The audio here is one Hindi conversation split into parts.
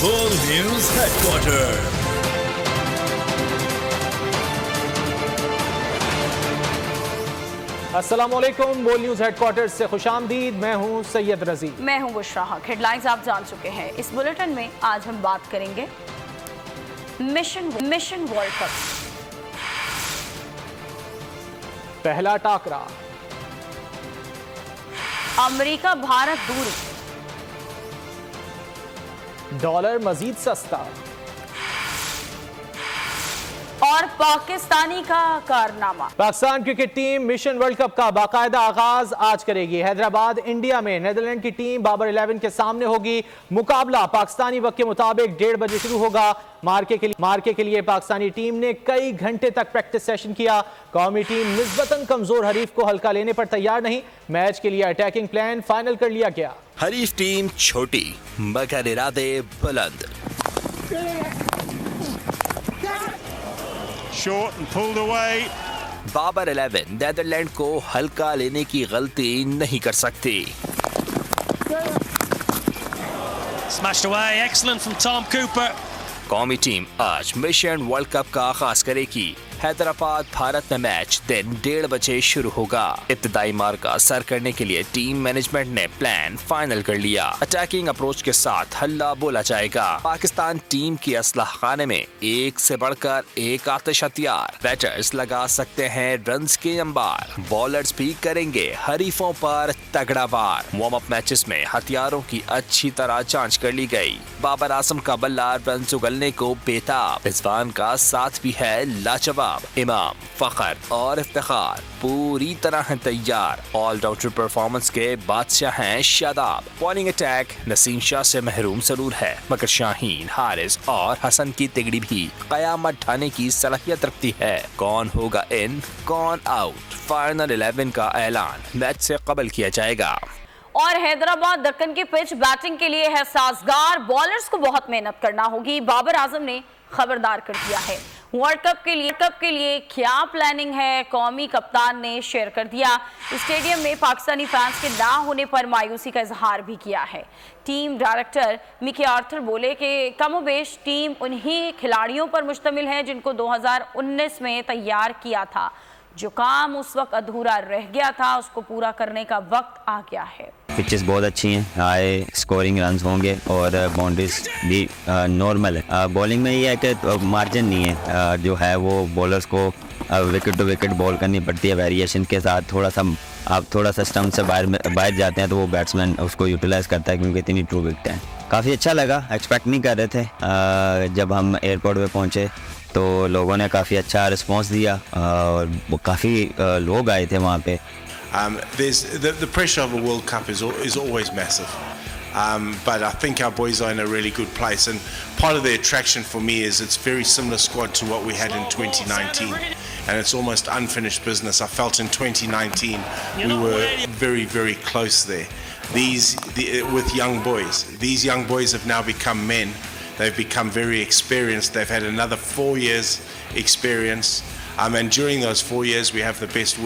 World News Headquarters. अस्सलामुअलैकुम। बोल न्यूज हेडक्वार्टर्स से खुशामदीद। मैं हूं सैयद रजी। मैं हूं बुशरा हक। हेडलाइंस आप जान चुके हैं। इस बुलेटिन में आज हम बात करेंगे मिशन वर्ल्ड कप, पहला टाकरा, अमेरिका भारत दूरी, डॉलर मजीद सस्ता और पाकिस्तानी का कारनामा। Pakistan cricket team mission world cup का बाकायदा आगाज आज करेगी। हैदराबाद इंडिया में नेदरलैंड की टीम बाबर 11 के सामने होगी। मुकाबला पाकिस्तानी वक्त के मुताबिक 1:30 बजे शुरू होगा। मार्के के लिए पाकिस्तानी टीम ने कई घंटे तक प्रैक्टिस सेशन किया। कौमी टीम निस्बतन कमजोर हरीफ को हल्का लेने पर तैयार नहीं। मैच के लिए अटैकिंग प्लान फाइनल कर लिया गया। हरीफ टीम छोटी मगर इरादे बुलंद। Short and pulled away. Babar 11 Netherland को हल्का लेने की गलती नहीं कर सकती। Smashed away. Excellent from Tom Cooper. कौमी टीम आज मिशन वर्ल्ड कप का आगाज करेगी। हैदराबाद भारत में मैच दिन 1:30 बजे शुरू होगा। इब्तिदाई मार्का सर करने के लिए टीम मैनेजमेंट ने प्लान फाइनल कर लिया। अटैकिंग अप्रोच के साथ हल्ला बोला जाएगा। पाकिस्तान टीम की असलाह खाने में एक से बढ़कर एक आतिश हथियार। बैटर्स लगा सकते हैं रन्स के अंबार। बॉलर्स भी करेंगे हरीफों पर तगड़ा वार। वार्म अप मैचेस में हथियारों की अच्छी तरह जांच कर ली गई। बाबर आजम का बल्ला रन उगलने को बेताब। रिजवान का साथ भी है लाजवाब। इमाम, फखर और इफ्तिखार पूरी तरह हैं तैयार। ऑलराउंडर परफॉर्मेंस के बादशाह हैं शादाब। बॉलिंग अटैक नसीम शाह से महरूम जरूर है, मगर शाहीन, हारिस और हसन की तिगड़ी भी कयामत ढाने की सलाहियत रखती है। कौन होगा इन, कौन आउट, फाइनल 11 का ऐलान मैच से कबल किया जाएगा। और हैदराबाद दक्कन की पिच बैटिंग के लिए है साजगार। बॉलर्स को बहुत मेहनत करना होगी। बाबर आजम ने खबरदार कर दिया है। वर्ल्ड कप के लिए क्या प्लानिंग है, कौमी कप्तान ने शेयर कर दिया। स्टेडियम में पाकिस्तानी फैंस के ना होने पर मायूसी का इजहार भी किया है। टीम डायरेक्टर मिकी आर्थर बोले कि कमोबेश टीम उन्हीं खिलाड़ियों पर मुश्तमिल है जिनको 2019 में तैयार किया था। जो काम उस वक्त अधूरा रह गया था उसको पूरा करने का वक्त आ गया है। पिचेस बहुत अच्छी हैं, हाई स्कोरिंग रन्स होंगे और बाउंड्रीज भी नॉर्मल है। बॉलिंग में ये है कि मार्जिन नहीं है, जो है वो बॉलर्स को विकेट टू विकेट बॉल करनी पड़ती है। वेरिएशन के साथ आप थोड़ा सा स्टंप से बाहर जाते हैं तो वो बैट्समैन उसको यूटिलाइज करता है, क्योंकि इतनी ट्रू विकेट है। काफ़ी अच्छा लगा, एक्सपेक्ट नहीं कर रहे थे। जब हम एयरपोर्ट पे पहुँचे तो लोगों ने काफ़ी अच्छा रिस्पॉन्स दिया और काफ़ी लोग आए थे वहाँ पे। There's the pressure of a World Cup is always massive, but I think our boys are in a really good place, and part of the attraction for me is it's very similar squad to what we had in 2019, and it's almost unfinished business. I felt in 2019 we were very, very close there. With young boys, these young boys have now become men. They've become very experienced. They've had another 4 years experience. And during those 4 years, we have the best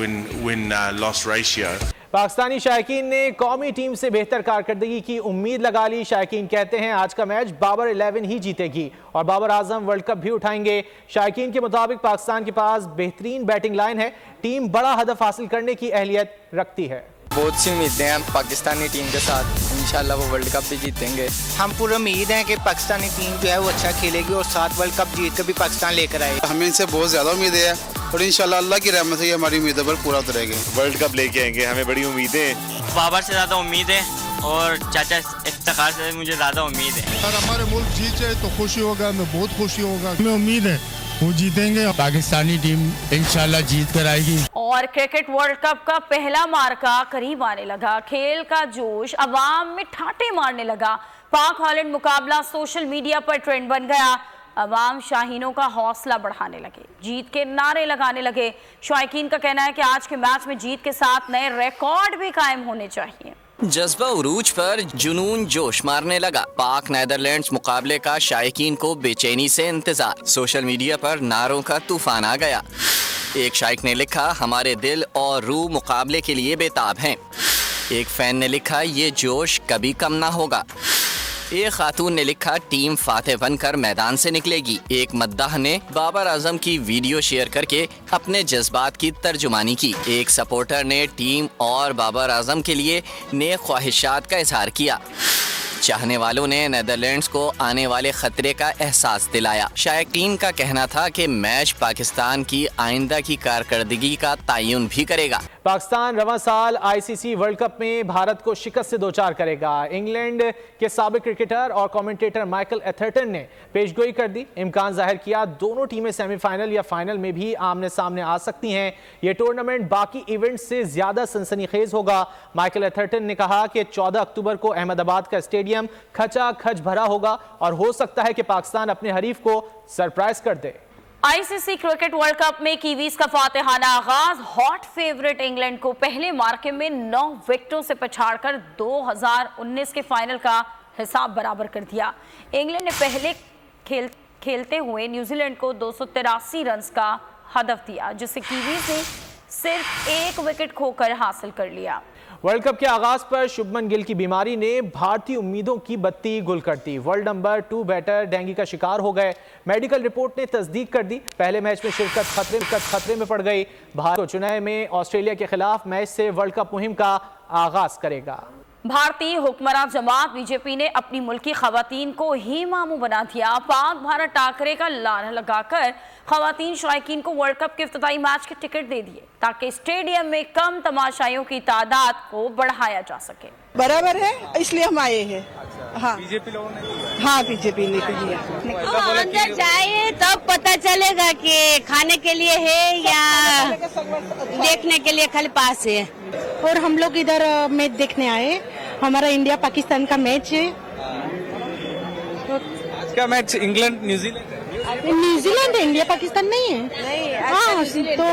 win-loss ratio. Pakistani शायकीन ने कौमी टीम से बेहतर कारकर्दगी की उम्मीद लगा ली। शायकीन कहते हैं आज का मैच बाबर 11 ही जीतेगी और बाबर आजम वर्ल्ड कप भी उठाएंगे। शायकीन के मुताबिक पाकिस्तान के पास बेहतरीन बैटिंग लाइन है। टीम बड़ा हदफ हासिल करने की अहलियत रखती है। बहुत सी उम्मीदें हैं पाकिस्तानी टीम के साथ। इंशाल्लाह वो वर्ल्ड कप भी जीतेंगे। हम पूरी उम्मीद है कि पाकिस्तानी टीम जो है वो अच्छा खेलेगी और 7 वर्ल्ड कप जीत कर भी पाकिस्तान लेकर आएगी। हमें इनसे बहुत ज़्यादा उम्मीदें हैं और इंशाल्लाह अल्लाह की रहमत से हमारी उम्मीदों पर पूरा उतरेंगे। वर्ल्ड कप लेके आएंगे, हमें बड़ी उम्मीदें। बाबर से ज़्यादा उम्मीद है और चाचा इफ्तिखार से मुझे ज़्यादा उम्मीद है। अगर हमारे मुल्क जीत जाए तो खुशी होगा, हमें बहुत खुशी होगा। हमें उम्मीद है वो जीतेंगे। पाकिस्तानी टीम इंशाल्लाह जीत कर आएगी। और क्रिकेट वर्ल्ड कप का पहला मार्का करीब आने लगा। खेल का जोश अवाम में ठाटे मारने लगा। पाक हॉलैंड मुकाबला सोशल मीडिया पर ट्रेंड बन गया। अवाम शाहीनों का हौसला बढ़ाने लगे, जीत के नारे लगाने लगे। शायकीन का कहना है कि आज के मैच में जीत के साथ नए रिकॉर्ड भी कायम होने चाहिए। जज्बा उरूज पर जुनून जोश मारने लगा। पाक नेदरलैंड्स मुकाबले का शायकीन को बेचैनी से इंतजार। सोशल मीडिया पर नारों का तूफान आ गया। एक शायक ने लिखा, हमारे दिल और रूह मुकाबले के लिए बेताब हैं। एक फैन ने लिखा, ये जोश कभी कम ना होगा। एक खातून ने लिखा, टीम फातेह बनकर मैदान से निकलेगी। एक मद्दाह ने बाबर आजम की वीडियो शेयर करके अपने जज्बात की तर्जुमानी की। एक सपोर्टर ने टीम और बाबर आजम के लिए नेक ख्वाहिशात का इजहार किया। चाहने वालों ने नेदरलैंड्स को आने वाले खतरे का एहसास दिलाया। शायकीन का कहना था कि मैच पाकिस्तान की आइंदा की कारकर्दगी का तयन भी करेगा। पाकिस्तान रवां साल आईसीसी वर्ल्ड कप में भारत को शिकस्त से दोचार करेगा। इंग्लैंड के साबिक क्रिकेटर और कमेंटेटर माइकल एथरटन ने पेशगोई कर दी, इम्कान जाहिर किया दोनों टीमें सेमीफाइनल या फाइनल में भी आमने सामने आ सकती हैं। ये टूर्नामेंट बाकी इवेंट से ज्यादा सनसनीखेज होगा। माइकल एथरटन ने कहा कि 14 अक्टूबर को अहमदाबाद का स्टेडियम खचाखच भरा होगा और हो सकता है कि पाकिस्तान अपने हरीफ को सरप्राइज कर दे। आईसीसी क्रिकेट वर्ल्ड कप में कीवीज का फातेहाना आगाज। हॉट फेवरेट इंग्लैंड को पहले मार्के में 9 विकेटों से पछाड़कर 2019 के फाइनल का हिसाब बराबर कर दिया। इंग्लैंड ने पहले खेलते हुए न्यूजीलैंड को 283 रन का हदफ दिया, जिसे कीवीज ने सिर्फ 1 विकेट खोकर हासिल कर लिया। वर्ल्ड कप के आगाज पर शुभमन गिल की बीमारी ने भारतीय उम्मीदों की बत्ती गुल कर दी। वर्ल्ड नंबर 2 बैटर डेंगू का शिकार हो गए। मेडिकल रिपोर्ट ने तस्दीक कर दी। पहले मैच में शिरकत खतरे में पड़ गई। भारत को चुनाव में ऑस्ट्रेलिया के खिलाफ मैच से वर्ल्ड कप मुहिम का आगाज करेगा। भारतीय हुक्मरान जमात बीजेपी ने अपनी मुल्की खवातीन को ही मामू बना दिया। पाक भारत टाकरे का लाना लगाकर खवातीन शायकीन को वर्ल्ड कप के इफ्तिताई मैच के टिकट दे दिए ताकि स्टेडियम में कम तमाशाइयों की तादाद को बढ़ाया जा सके। बराबर है, इसलिए हम आए हैं। हाँ, बीजेपी लोगों ने, हाँ बीजेपी ने दिया। अंदर जाए तब पता चलेगा कि खाने के लिए है या देखने के लिए खाली पास है। और हम लोग इधर मैच देखने आए। हमारा इंडिया पाकिस्तान का मैच है। आज का match England New Zealand India Pakistan नहीं है। हाँ, तो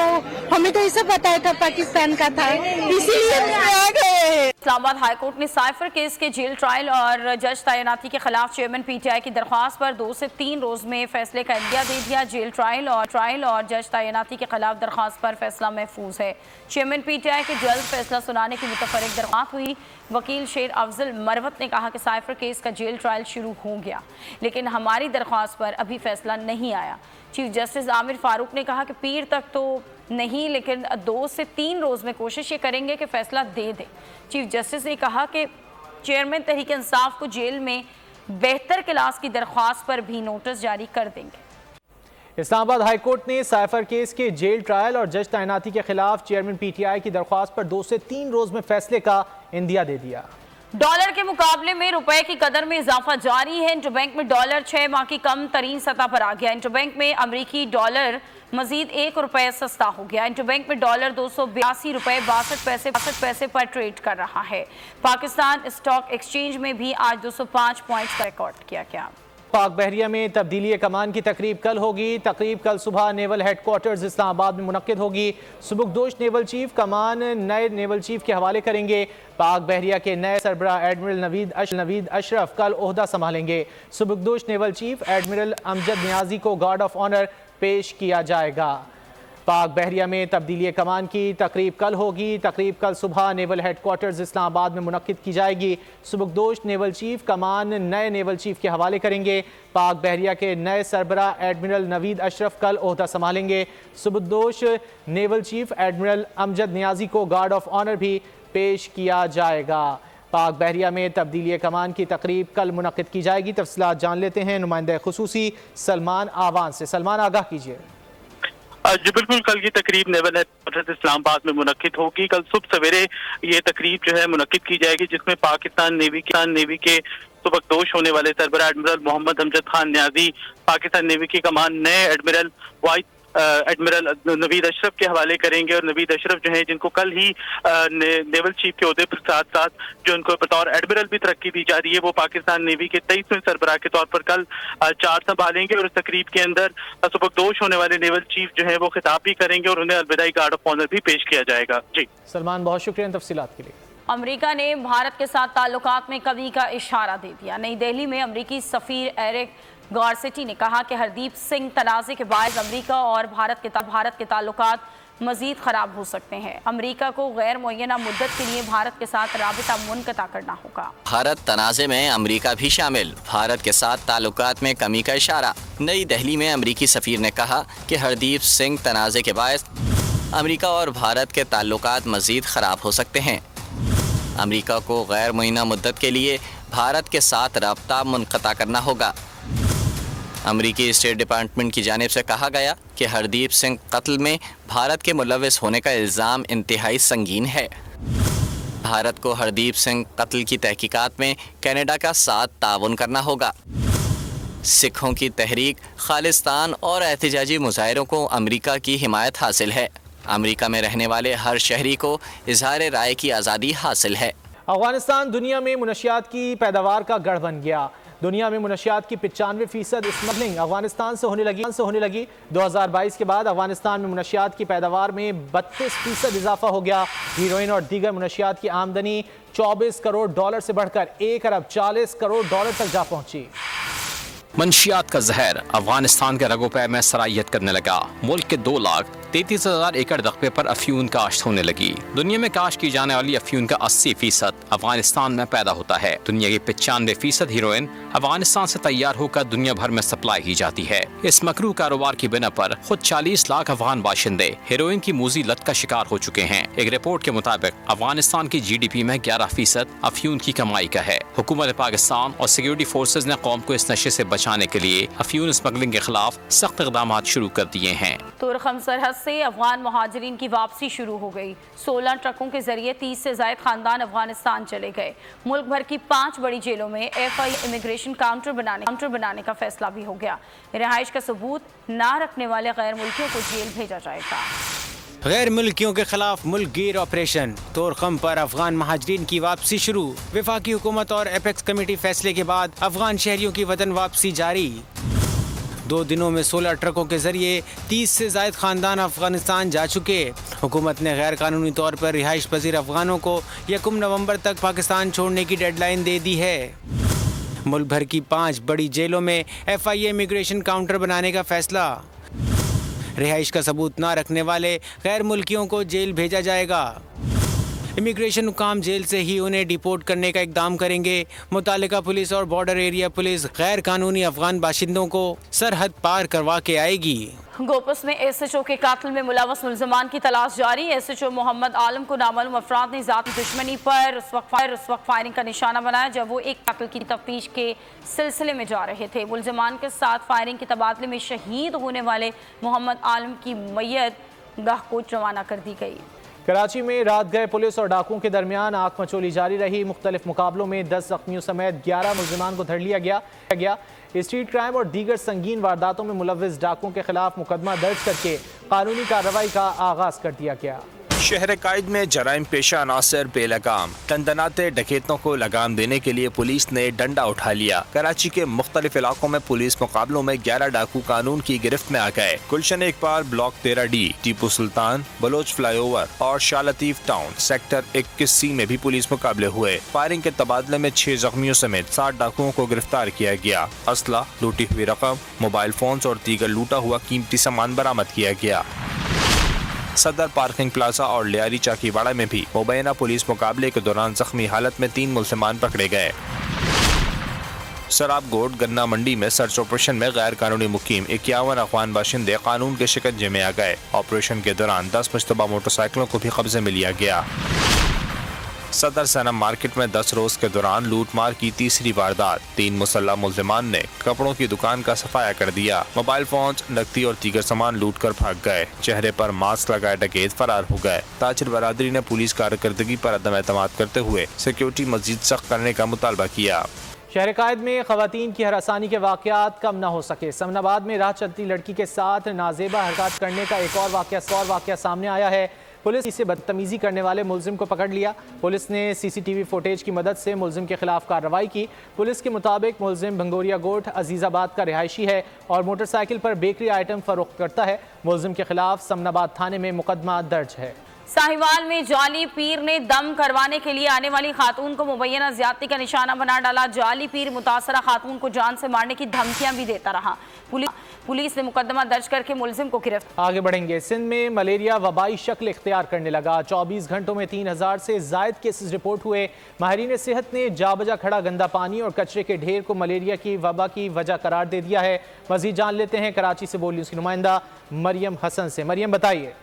हमें तो ऐसा बताया था पाकिस्तान का था, इसीलिए आ गए। इस्लामाबाद हाईकोर्ट ने साइफर केस के जेल ट्रायल और जज तैनाती के खिलाफ चेयरमैन पीटीआई की दरख्वास्त पर 2 से 3 रोज में फैसले का इंदिया दे दिया। जेल ट्रायल और जज तैनाती के खिलाफ दरख्वास्त पर फैसला महफूज है। चेयरमैन पीटीआई के जल्द फैसला सुनाने की मुतफर्रिक दरख्वास्त हुई। वकील शेर अफजल मरवत ने कहा कि साइफर केस का जेल ट्रायल शुरू हो गया, लेकिन हमारी दरख्वास्त पर अभी फैसला नहीं आया। चीफ जस्टिस आमिर फारूक ने कहा कि पीर तक तो नहीं, लेकिन 2 से 3 रोज में कोशिश ये करेंगे कि फैसला दे दें। चीफ जस्टिस ने कहा कि चेयरमैन तहरीक इंसाफ को जेल में बेहतर क्लास की दरख्वास्त पर भी नोटिस जारी कर देंगे। इस्लामाबाद हाईकोर्ट ने साइफर केस के जेल ट्रायल और जज तैनाती के खिलाफ चेयरमैन पीटीआई की दरख्वास्त पर 2 से 3 रोज में फैसले का इंदिया दे दिया। डॉलर के मुकाबले में रुपए की कदर में इजाफा जारी है। इंटरबैंक में डॉलर 6 माह की कम तरीन सतह पर आ गया। इंटरबैंक में अमरीकी डॉलर मजीद 1 रुपये सस्ता हो गया। इंटरबैंक में डॉलर 282 रुपये 62 पैसे पर ट्रेड कर रहा है। पाकिस्तान स्टॉक एक्सचेंज में भी आज 205 पॉइंट्स का रिकॉर्ड किया गया। पाक बहरिया में तब्दीली कमान की तकरीब कल होगी। तकरीब कल सुबह नेवल हेडक्वार्टर्स इस्लामाबाद में मुनक्किद होगी। सुबुकदोश नेवल चीफ कमान नए नेवल चीफ के हवाले करेंगे। पाक बहरिया के नए सरबराह एडमिरल नवीद अशरफ कल ओहदा संभालेंगे। सुबुकदोश naval chief admiral Amjad Niazi को गार्ड ऑफ ऑनर पेश किया जाएगा। पाक बहरिया में तब्दीली कमान की तकरीब कल होगी। तकरीब कल सुबह नेवल हेडक्वार्टर्स इस्लामाबाद में मुनक्किद की जाएगी। सुबुकदोश नेवल चीफ कमान नए नेवल चीफ के हवाले करेंगे। पाक बहरिया के नए सरबराह एडमिरल नवीद अशरफ कल ओहदा संभालेंगे। सुबुकदोश naval chief admiral Amjad Niazi को गार्ड ऑफ ऑनर भी पेश किया जाएगा। पाक बहरिया में तब्दीली कमान की तकरीब कल मुनक्किद की जाएगी। तफसीलात जान लेते हैं नुमाइंदा खुसूसी सलमान आवान से। सलमान, आगाह कीजिए। जी बिल्कुल, कल की तकरीब नेवल हेडक्वार्टर्स इस्लामाबाद में मुनक्किद होगी। कल सुबह सवेरे ये तकरीब जो है मुनक्किद की जाएगी, जिसमें पाकिस्तान नेवी के सुबकदोश होने वाले सरबराह एडमिरल मोहम्मद अमजद खान न्याजी, पाकिस्तान नेवी की कमान नए एडमिरल नवीद अशरफ के हवाले करेंगे। और नवीद अशरफ जो है, जिनको कल ही नेवल चीफ के ओहदे पर साथ साथ जो उनको बतौर एडमिरल भी तरक्की दी जा रही है, वो पाकिस्तान नेवी के 23वें सरबराह के तौर पर कल 4 संभालेंगे। और इस तकरीब के अंदर सुबकदोश होने वाले नेवल चीफ जो है वो खिताब भी करेंगे और उन्हें अलविदाई गार्ड ऑफ ऑनर भी पेश किया जाएगा। जी सलमान, बहुत शुक्रिया तफसीलात के लिए। अमेरिका ने भारत के साथ ताल्लुकात में कमी का इशारा दे दिया। नई दिल्ली में अमेरिकी सफीर एरिक गारसेटी ने कहा कि हरदीप सिंह तनाज़े के बायस अमेरिका और भारत के ताल्लुकात मजीद खराब हो सकते हैं। अमेरिका को गैर मुअय्यना मुद्दत के लिए भारत के साथ राबिता मुनक़ता करना होगा। भारत तनाज़े में अमेरिका भी शामिल, भारत के साथ ताल्लुकात में कमी का इशारा। नई दिल्ली में अमेरिकी सफ़ीर ने कहा कि हरदीप सिंह तनाज़े के बायस अमेरिका और भारत के ताल्लुकात मज़ीद ख़राब हो सकते हैं। अमेरिका को गैर मुअय्यना मुद्दत के लिए भारत के साथ राब्ता मुनक़ता करना होगा। अमेरिकी स्टेट डिपार्टमेंट की जानिब से कहा गया कि हरदीप सिंह कत्ल में भारत के मुलव्विस होने का इल्ज़ाम इंतहाई संगीन है। भारत को हरदीप सिंह कत्ल की तहकीकात में कनाडा का साथ ताउन करना होगा। सिखों की तहरीक, खालिस्तान और एहतजाजी मुजाहिरों को अमेरिका की हिमायत हासिल है। अमेरिका में रहने वाले हर शहरी को इजहार राय की आज़ादी हासिल है। अफगानिस्तान दुनिया में मुनशियात की पैदावार का गढ़ बन गया। दुनिया में मुनशियात की 95% स्मगलिंग अफगानिस्तान से होने लगी। 2022 के बाद अफगानिस्तान में मुनशियात की पैदावार में 32% इजाफा हो गया। हीरोइन और दीगर मुनशियात की आमदनी $24 करोड़ से बढ़कर $1 अरब 40 करोड़ तक जा पहुंची। मंशियात का जहर अफगानिस्तान के रगोपे में सरायत करने लगा। मुल्क के 2,33,000 एकड़ रकबे पर अफ्यून काश्त होने लगी। दुनिया में काश्त की जाने वाली अफ्यून का 80% अफगानिस्तान में पैदा होता है। दुनिया की 95% हीरोइन अफगानिस्तान से तैयार होकर दुनिया भर में सप्लाई की जाती है। इस मकरू कारोबार की बिना पर खुद 40 लाख अफगान बाशिंदे हीरोइन की मूजी लत का शिकार हो चुके हैं। एक रिपोर्ट के मुताबिक अफगानिस्तान की GDP में 11% अफ्यून की कमाई का है। हुकूमत पाकिस्तान और सिक्योरिटी फोर्सेज ने कौम को इस नशे से बचाने के लिए अफ्यून स्मगलिंग के खिलाफ सख्त इक़दाम शुरू कर दिए हैं। तुर्कम सरहद से अफगान मुहाजिरीन की वापसी शुरू हो गई। 16 ट्रकों के जरिए 30 से ज़ायद खानदान अफगानिस्तान चले गए। मुल्क भर की 5 बड़ी जेलों में FI इमिग्रेशन काउंटर बनाने का फैसला भी हो गया। रिहाइश का सबूत ना रखने वाले गैर मुल्कियों को जेल भेजा जाएगा। गैर मुल्कियों के खिलाफ मुल्क गिर ऑपरेशन, तोरखम पर अफगान महाजरीन की वापसी शुरू। वफाकी हुकूमत और एपेक्स कमेटी फैसले के बाद अफगान शहरियों की वतन वापसी जारी। 2 दिनों में 16 ट्रकों के जरिए 30 से ज़ायद खानदान अफगानिस्तान जा चुके। हुकूमत ने गैर कानूनी तौर पर रिहाइश पजीर अफगानों को 1 नवंबर तक पाकिस्तान छोड़ने की डेडलाइन दे दी है। मुल्क भर की 5 बड़ी जेलों में FIA इमिग्रेशन काउंटर बनाने का फैसला। रिहाइश का सबूत ना रखने वाले गैर मुल्कियों को जेल भेजा जाएगा। इमिग्रेशन हुकाम जेल से ही उन्हें डिपोर्ट करने का इक़दाम करेंगे। मुतालिका पुलिस और बॉर्डर एरिया पुलिस गैर कानूनी अफगान बाशिंदों को सरहद पार करवा के आएगी। गोपस में SHO के कातिल में मुलव्वस मुल्ज़िमान की तलाश जारी। SHO मोहम्मद आलम को नामालूम अफराद ने ज़ाती दुश्मनी पर उस वक्त फायरिंग का निशाना बनाया जब वो एक कातिल की तफ्तीश के सिलसिले में जा रहे थे। मुल्ज़िमान के साथ फायरिंग के तबादले में शहीद होने वाले मोहम्मद आलम की मैयत गाहकोट रवाना कर दी गई। कराची में रात गए पुलिस और डाकुओं के दरमियान आंख मचोली जारी रही। मुख्तलिफ मुकाबलों में 10 जख्मियों समेत 11 मुल्ज़िमान को धर लिया गया। स्ट्रीट क्राइम और दीगर संगीन वारदातों में मुलव्विस डाकुओं के खिलाफ मुकदमा दर्ज करके कानूनी कार्रवाई का आगाज कर दिया गया। शहर कायद में जराइम पेशा अनासर बेलगाम टंडनाते डकैतों को लगाम देने के लिए पुलिस ने डंडा उठा लिया। कराची के मुख्तलिफ इलाकों में पुलिस मुकाबलों में 11 डाकू कानून की गिरफ्त में आ गए। गुलशन Iqbal block 13D, Tipu Sultan, Bloch flyover और Shah Latif town sector 21C में भी पुलिस मुकाबले हुए। फायरिंग के तबादले में 6 जख्मियों समेत 60 डाकुओं को गिरफ्तार किया गया। असला, लूटी हुई रकम, मोबाइल फोन्स और दीगर लूटा हुआ कीमती सामान बरामद किया गया। सदर पार्किंग प्लाजा और लियारी चाकीवाड़ा में भी मुबैना पुलिस मुकाबले के दौरान जख्मी हालत में 3 मुल्ज़िमान पकड़े गए। शराब गोड गन्ना मंडी में सर्च ऑपरेशन में गैर कानूनी मुकीम 51 अफगान बाशिंदे कानून के शिकंजे में आ गए। ऑपरेशन के दौरान 10 मुश्तबा मोटरसाइकिलों को भी कब्जे में लिया गया। सदर सनम मार्केट में 10 रोज के दौरान लूटमार की तीसरी वारदात। 3 मुसल्लह मुल्ज़िमान ने कपड़ों की दुकान का सफाया कर दिया। मोबाइल फोन, नकदी और दीगर सामान लूट कर भाग गए। चेहरे पर मास्क लगाए डकैत फरार हो गए। ताजिर बरादरी ने पुलिस कारकर्दगी पर अदम एतमाद करते हुए सिक्योरिटी मजीद सख्त करने का मुतालबा किया। शहर कायद में खवातीन की हरासानी के वाक़यात कम न हो सके। समनाबाद में राह चलती लड़की के साथ नाजेबा हरकत करने का एक और वाक़या सामने आया है। पुलिस इसे बदतमीजी करने वाले मुल्जिम को पकड़ लिया। पुलिस ने CCTV फुटेज की मदद से मुल्जिम के खिलाफ कार्रवाई की। पुलिस के मुताबिक मुल्जिम भंगोरिया गोट अजीज़ाबाद का रिहायशी है और मोटरसाइकिल पर बेकरी आइटम फरोख्त करता है। मुल्जिम के खिलाफ समनाबाद थाने में मुकदमा दर्ज है। साहिवाल में जाली पीर ने दम करवाने के लिए आने वाली खातून को मुबैना ज्यादती का निशाना बना डाला। जाली पीर मुतासरा खातून को जान से मारने की धमकियां भी देता रहा। पुलिस ने मुकदमा दर्ज करके मुलजिम को गिरफ्तार। आगे बढ़ेंगे। सिंध में मलेरिया वबाई शक्ल इख्तियार करने लगा। 24 घंटों में 3000 से जायद केसेस रिपोर्ट हुए। माहिरीन सेहत ने जाबजा खड़ा गंदा पानी और कचरे के ढेर को मलेरिया की वबा की वजह करार दे दिया है। मजीद जान लेते हैं कराची से बोली उसकी नुमाइंदा मरियम हसन से। मरियम बताइए।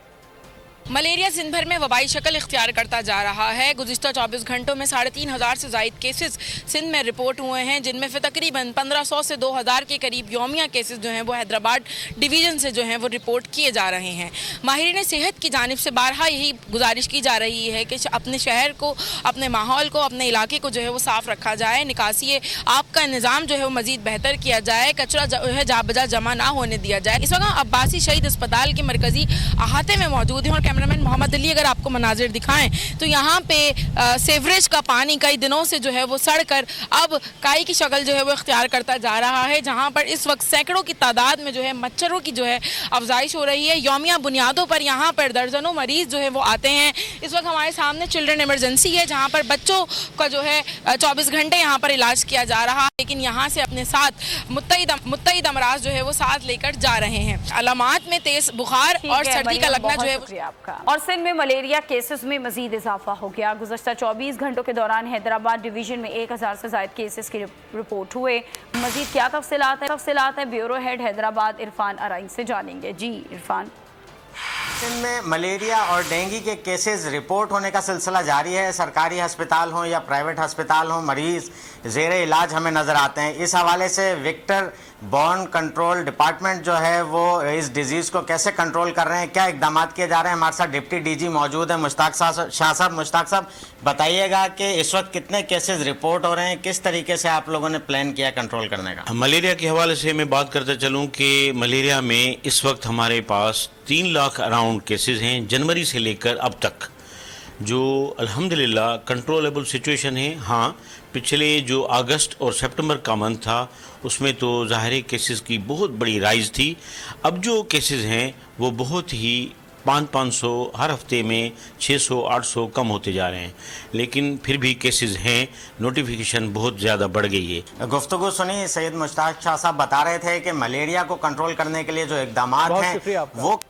मलेरिया सिंध भर में वबाई शक्ल इख्तियार करता जा रहा है। गुज़िश्ता 24 घंटों में 3500 से ज़ायद केसेस सिंध में रिपोर्ट हुए हैं, जिनमें से तकरीबन 1500 से 2000 के करीब यौमिया केसेस जो हैं वो हैदराबाद डिवीज़न से जो हैं वो रिपोर्ट किए जा रहे हैं। माहिरीन सेहत की जानिब से बारहा यही गुजारिश की जा रही है कि अपने शहर को, अपने माहौल को, अपने इलाके को जो है वो साफ़ रखा जाए, निकासी आपका निज़ाम जो है वो मज़ीद बेहतर किया जाए, कचरा जो है जाबजा जमा ना होने दिया जाए। इस वक्त अब्बासी शहीद अस्पताल के मरकज़ी अहाते में मौजूद हैं और कैमरामैन मोहम्मद अली अगर आपको मनाजिर दिखाएं तो यहाँ पे सेवरेज का पानी कई दिनों से जो है वो सड़कर अब काई की शक्ल जो है वो इख्तियार करता जा रहा है, जहाँ पर इस वक्त सैकड़ों की तादाद में जो है मच्छरों की जो है अफजाइश हो रही है। यौमिया बुनियादों पर यहाँ पर दर्जनों मरीज जो है वो आते हैं। इस वक्त हमारे सामने चिल्ड्रन इमरजेंसी है, जहाँ पर बच्चों का जो है 24 घंटे यहाँ पर इलाज किया जा रहा है, लेकिन यहाँ से अपने साथ मुत्तहिद अमराज जो है वो साथ लेकर जा रहे हैं। अलामात में तेज बुखार और सर्दी का लगना जो है आपका। और सिंध में मलेरिया केसेस में मजीद इजाफा हो गया। गुज़श्ता 24 घंटों के दौरान हैदराबाद डिवीजन में 1000 से ज़ायद केसेस की रिपोर्ट हुए। मजीद क्या तफसीलात है ब्यूरो हेड हैदराबाद इरफान अराइन से जानेंगे। जी इरफान। सिंध में मलेरिया और डेंगू के केसेस रिपोर्ट होने का सिलसिला जारी है। सरकारी अस्पताल हों या प्राइवेट अस्पताल हों, मरीज ज़ेर इलाज हमें नज़र आते हैं। इस हवाले से विक्टर बॉर्न कंट्रोल डिपार्टमेंट जो है वो इस डिजीज़ को कैसे कंट्रोल कर रहे हैं, क्या इकदाम किए जा रहे हैं। हमारे साथ डिप्टी डीजी मौजूद है मुश्ताक शाह साहब। मुश्ताक साहब बताइएगा कि इस वक्त कितने केसेस रिपोर्ट हो रहे हैं, किस तरीके से आप लोगों ने प्लान किया कंट्रोल करने का। मलेरिया के हवाले से मैं बात करते चलूँ कि मलेरिया में इस वक्त हमारे पास 3 लाख अराउंड केसेस हैं जनवरी से लेकर अब तक, जो अल्हम्दुलिल्लाह कंट्रोलेबल सिचुएशन है। हाँ, पिछले जो अगस्त और सितंबर का मंथ था उसमें तो ज़ाहिर केसेस की बहुत बड़ी राइज थी। अब जो केसेस हैं वो बहुत ही 500 हर हफ्ते में 600-800 कम होते जा रहे हैं, लेकिन फिर भी केसेस हैं, नोटिफिकेशन बहुत ज़्यादा बढ़ गई है। गुफ्तगू सुनी, सैयद मुश्ताक शाह साहब बता रहे थे कि मलेरिया को कंट्रोल करने के लिए जो इकदाम हैं वो।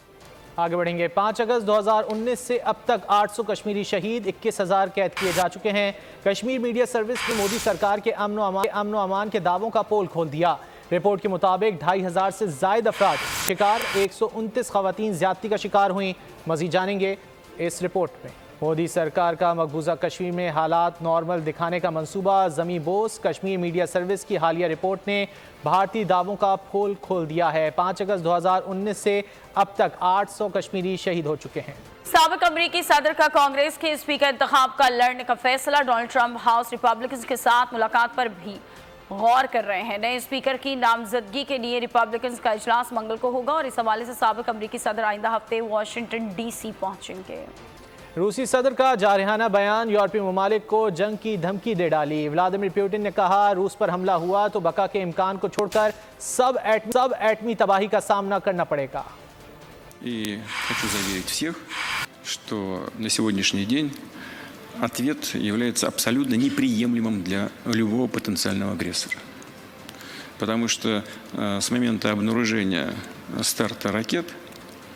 आगे बढ़ेंगे। 5 अगस्त 2019 से अब तक 800 कश्मीरी शहीद, 21,000 कैद किए जा चुके हैं। कश्मीर मीडिया सर्विस ने मोदी सरकार के अमन व अमान के दावों का पोल खोल दिया। रिपोर्ट के मुताबिक 2500 से जायद अफराद शिकार, 129 खवातीन ज्यादती का शिकार हुई। मजीद जानेंगे इस रिपोर्ट में। मोदी सरकार का मकबूजा कश्मीर में हालात नॉर्मल दिखाने का मंसूबा ज़मी बोस। कश्मीर मीडिया सर्विस की हालिया रिपोर्ट ने भारतीय दावों का पोल खोल दिया है। 5 अगस्त 2019 से अब तक 800 कश्मीरी शहीद हो चुके हैं। साबिक अमरीकी सदर का कांग्रेस के स्पीकर इंतखाब का लड़ने का फैसला। डोनाल्ड ट्रंप हाउस रिपब्लिकन्स के साथ मुलाकात पर भी गौर कर रहे हैं। नए स्पीकर की नामजदगी के लिए रिपब्लिकन्स का इजलास मंगल को होगा और इस हवाले से साबिक अमरीकी सदर आइंदा हफ्ते वाशिंगटन DC पहुंचेंगे। रूसी सदर का जारहाना बयान यूरोपीय ममालिक को जंग की धमकी दे डाली। व्लादिमीर पुतिन ने कहा रूस पर हमला हुआ तो बका के इम्कान को छोड़कर सब एटमी तबाही का सामना करना पड़ेगा। И хочу заверить всех, что на сегодняшний день ответ является абсолютно неприемлемым для любого потенциального агрессора. Потому что с момента обнаружения старта ракет,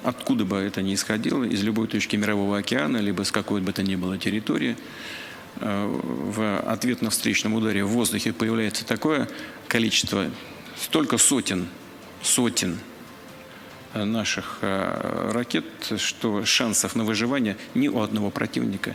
откуда бы это ни исходило, из любой точки Мирового океана, либо с какой бы то ни было территории, в ответном встречном ударе в воздухе появляется такое количество, столько сотен наших ракет, что шансов на выживание ни у одного противника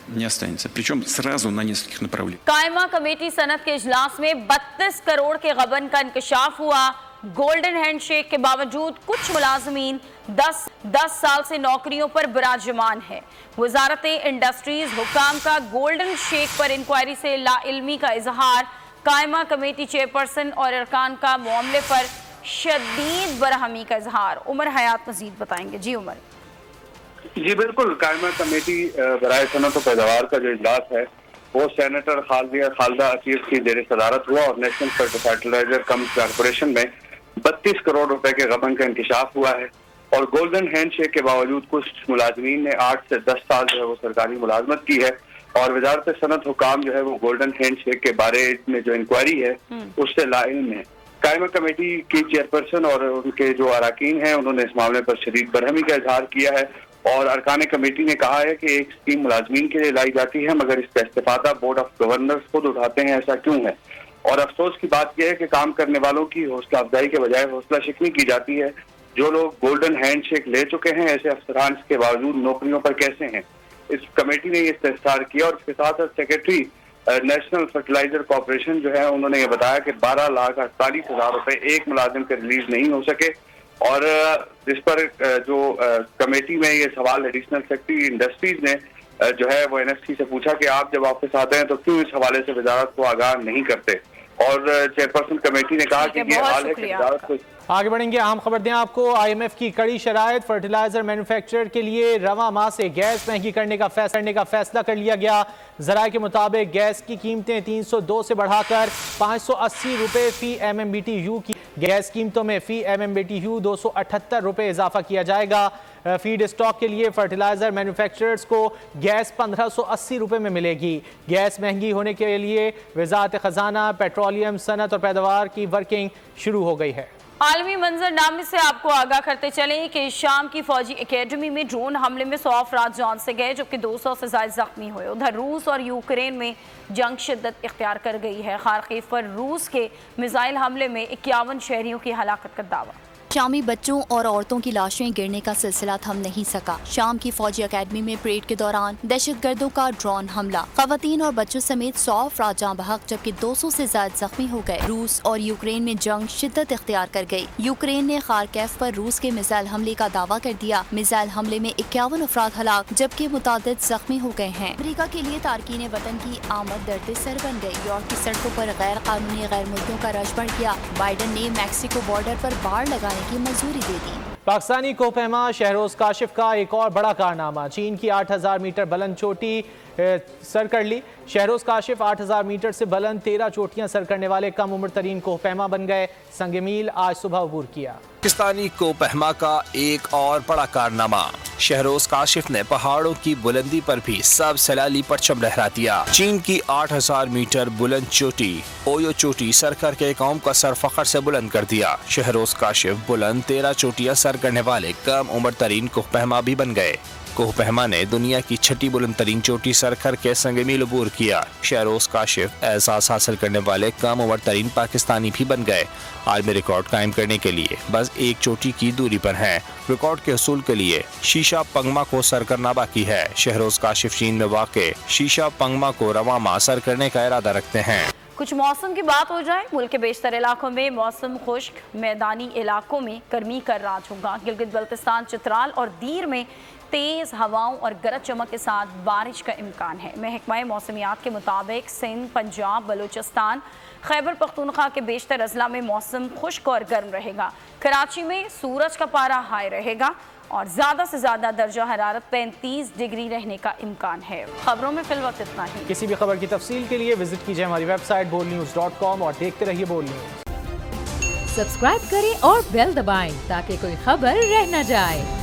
не останется. Причем сразу на нескольких направлениях. कायमा कमेटी सनद के इजलास में 32 करोड़ के गबन का इंकशाफ हुआ। गोल्डन हैंडशेक के बावजूद कुछ मुलाजमीन 10 साल से नौकरियों पर बिराजमान है। वजारत इंडस्ट्रीज हुकाम का गोल्डन शेक पर इंक्वायरी से लाइल्मी का इजहार। कायमा कमेटी चेयरपर्सन और अरकान का मामले पर शदीद बरहमी का इजहार। उमर हयात मजीद बताएंगे। जी उमर। जी बिल्कुल, कायमा कमेटी बराए सनत पैदावार का जो इजलास है वो सेनेटर खालदा अतीफ की जेर सदारत हुआ और नेशनल फर्टिलाइजर कम कॉरपोरेशन में 32 करोड़ रुपए के गबन का इंकशाफ हुआ है। और गोल्डन हैंडशेक के बावजूद कुछ मुलाजमीन ने 8 से 10 साल जो है वो सरकारी मुलाजमत की है और वजारत सनत हुकाम जो है वो गोल्डन हैंडशेक के बारे में जो इंक्वायरी है उससे लाइल्म है। कायमा कमेटी की चेयरपर्सन और उनके जो अरकान हैं उन्होंने इस मामले पर शदीद बरहमी का इजहार किया है और अरकान कमेटी ने कहा है कि एक स्कीम मुलाजमीन के लिए लाई जाती है मगर इसका इस्तेफादा बोर्ड ऑफ गवर्नर्स खुद उठाते हैं, ऐसा क्यों है? और अफसोस की बात यह है कि काम करने वालों की हौसला अफजाई के बजाय हौसला शिकनी की जाती है। जो लोग गोल्डन हैंडशेक ले चुके हैं ऐसे अफसरान इसके बावजूद नौकरियों पर कैसे हैं? इस कमेटी ने ये इस्तेफसार किया और इसके साथ साथ सेक्रेटरी नेशनल फर्टिलाइजर कॉर्पोरेशन जो है उन्होंने ये बताया कि 12,48,000 रुपए एक मुलाजिम के रिलीज नहीं हो सके और जिस पर जो कमेटी में ये सवाल एडिशनल सेक्रेटरी इंडस्ट्रीज ने जो है वो NST से पूछा कि आप जब ऑफिस आते हैं तो क्यों इस हवाले से वजारत को आगाह नहीं करते और चेयरपर्सन कमेटी ने कहा कि ये हाल है कि वजारत को। आगे बढ़ेंगे, अहम खबर दें आपको। IMF की कड़ी शराइत, फर्टिलाइजर मैन्युफैक्चरर के लिए रवा माह से गैस महंगी करने का फैसला कर लिया गया। जराये के मुताबिक गैस की कीमतें 302 से बढ़ाकर 580 रुपए फी MMBTU की गैस कीमतों में फी MMBTU 278 रुपए इजाफा किया जाएगा। फीड स्टॉक के लिए फर्टिलाइजर मैन्युफैक्चरर्स को गैस 1580 रुपए में मिलेगी। गैस महंगी होने के लिए वजारत खजाना, पेट्रोलियम, सनत और पैदावार की वर्किंग शुरू हो गई है। आलमी मंजरनामे से आपको आगाह करते चलें कि शाम की फौजी एकेडमी में ड्रोन हमले में 100 अफराद जान से गए जबकि 200 से ज्यादा जख्मी हुए। उधर रूस और यूक्रेन में जंग शिद्दत इख्तियार कर गई है। खारकीव पर रूस के मिसाइल हमले में 51 शहरियों की हलाकत का दावा। शामी बच्चों और औरतों की लाशें गिरने का सिलसिला थम नहीं सका। शाम की फौजी अकेडमी में परेड के दौरान दहशतगर्दों का ड्रोन हमला, खवातीन और बच्चों समेत 100 अफराद जाँ बहक जबकि 200 से ज्यादा जख्मी हो गए। रूस और यूक्रेन में जंग शिद्दत इख्तियार कर गई। यूक्रेन ने खारकीव पर रूस के मिसाइल हमले का दावा कर दिया। मिसाइल हमले में 51 अफराद हलाक जबकि मुतादिद जख्मी हो गए हैं। अमरीका के लिए तारकीन वतन की आमद दर्द सर बन गई। यॉर्क की सड़कों पर गैर कानूनी गैर मुल्कियों का रश बढ़ गया। बाइडन ने मैक्सिको बॉर्डर पर बाड़ लगाने की मंजूरी दे दी। पाकिस्तानी कोहपैमा शहरोज काशिफ का एक और बड़ा कारनामा, चीन की 8000 मीटर बुलंद चोटी सर कर ली। शहरोज काशिफ 8000 मीटर से बुलंद 13 चोटियां सर करने वाले कम उम्र तरीन कोहपैमा बन गए। संग मील आज सुबह अबूर किया। पाकिस्तानी कोहपैमा का एक और बड़ा कारनामा, शहरोज काशिफ ने पहाड़ों की बुलंदी पर भी सब सैलाली परचम लहरा दिया। चीन की 8000 मीटर बुलंद चोटी ओयो चोटी सर करके कौम का सर फखर से बुलंद कर दिया। शहरोज काशिफ बुलंद 13 चोटियां सर करने वाले कम उम्र तरीन कोहपैमा भी बन गए। कोहपैमा ने दुनिया की 6ठी बुलंद तरीन चोटी सर करके संग मील अबूर किया। शहरोज काशिफ एहसास हासिल करने वाले कम उम्र तरीन पाकिस्तानी भी बन गए। आलमी रिकॉर्ड कायम करने के लिए बस एक चोटी की दूरी पर हैं। रिकॉर्ड के हसूल के लिए शीशा पंगमा को सर करना बाकी है। शहरोज काशिफ चीन में वाक़े शीशा पंगमा को रवा माह सर करने का इरादा रखते हैं। कुछ मौसम की बात हो जाए, मुल्क के बेशतर इलाकों में मौसम खुश्क, मैदानी इलाकों में गर्मी का राज होगा। गिलगित बल्तिस्तान, चित्राल और दीर में तेज हवाओं और गरज चमक के साथ बारिश का इम्कान है। महकमा मौसमियात के मुताबिक सिंध, पंजाब, बलूचिस्तान, खैबर पख्तूनख्वा के बेशतर अजला में मौसम खुश्क और गर्म रहेगा। कराची में सूरज का पारा हाई रहेगा और ज़्यादा से ज़्यादा दर्जा हरारत 35 डिग्री रहने का इम्कान है। खबरों में फिलहाल इतना ही। किसी भी खबर की तफसील के लिए विजिट कीजिए हमारी वेबसाइट boldnews.com और देखते रहिए बोल्ड न्यूज। सब्सक्राइब करें और बेल दबाएं ताकि कोई खबर रह न जाए।